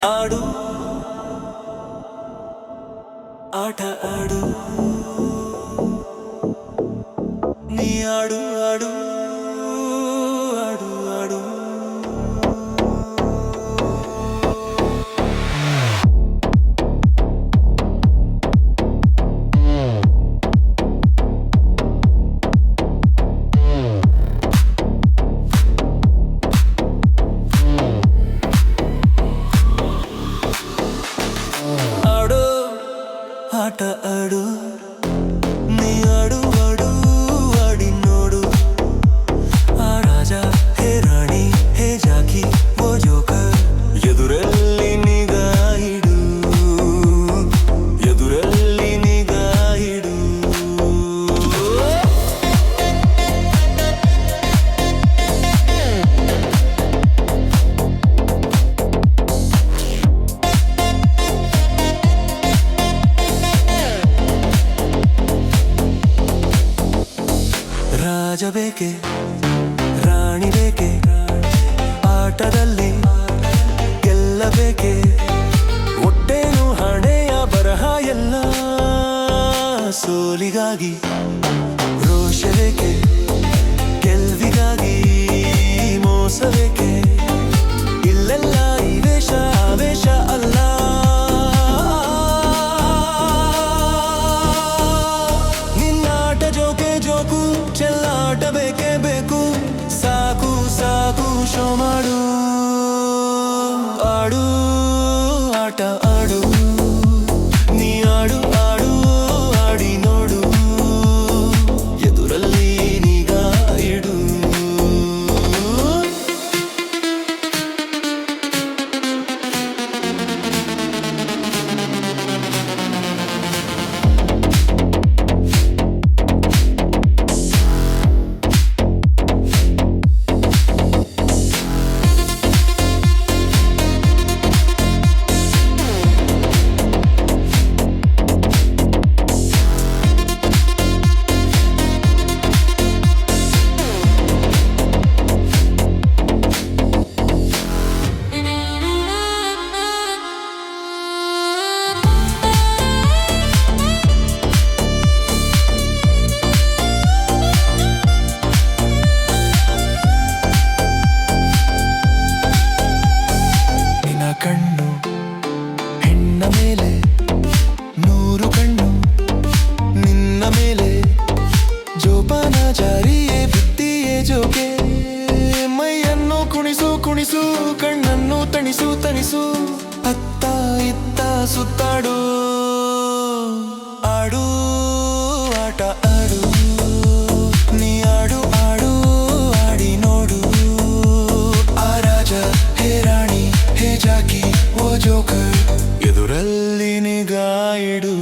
ಆಡು ಆಟ ಆಡು ನೀ ಆಡು ಆಡು ಆಡು ಆಡು ಆಡು ಆಟ ಆಡು ನೀ ಆಡು ಆಡು ಆಡಿ ನೋಡು ಆ ರಾಜ ಹೇ ರಾಣಿ ಹೇ ಜಾಕಿ ಓ ಜೋಕರ್ ಎದುರಲ್ಲಿ ನಿಗಾ ಇಡು ಎದುರಲ್ಲಿ ನಿಗಾ ಇಡು ರಾಜ ಬೇಕೆ ರಾಣಿ ಬೇಕೆ ಆಟದಲ್ಲಿ ಗೆಲ್ಲಬೇಕೆ ಹೊಟ್ಟೆನು ಹಣೆಯ ಬರಹ ಎಲ್ಲ ಸೋಲಿಗಾಗಿ ರೋಷ ಬೇಕೆ ಗೆಲ್ವಿಗಾಗಿ ಮೋಸ ಬೇಕೆ ಇಲ್ಲೆಲ್ಲ ಈ ವೇಷ ಆವೇಶ ಅಲ್ಲ ನಿನ್ನಾಟ ಜೋಕೆ ಜೋಕು ಚೆಲ್ಲಾಟ ಬೇಕೇ ಬೇಕು ಸಾಕು ಸಾಕು ಶೋ ಮಾಡು ಆಡು ಆಟ ಆಡು ನೀ ಆಡು ಆಡು ಆಡಿ ನೋಡು ಎದುರಲ್ಲಿ ನಿಗಾ ಇಡು ಕಣ್ಣು ಹೆಣ್ಣ ಮೇಲೆ 100 ಕಣ್ಣು ನಿನ್ನ ಮೇಲೆ ಜೋಪಾನ ಜಾರಿಯೇ ಬುದ್ಧಿಯೇ ಜೋಕೆ ಮೈಯನ್ನು ಕುಣಿಸು ಕುಣಿಸು ಕಣ್ಣನ್ನು ತಣಿಸು ತಣಿಸು ಅತ್ತ ಇತ್ತ ಸುತ್ತಾಡು ಆಡು ಆಟ ಆಡು ನೀ ಆಡು ಆಡು ಆಡಿ ನೋಡು ಆ ರಾಜ ಹೇ ರಾಣಿ ಹೇ ಜಾಕಿ ಓ ಜೋಕರ್ ಎದುರಲ್ಲಿ ನಿಗಾ ಇಡು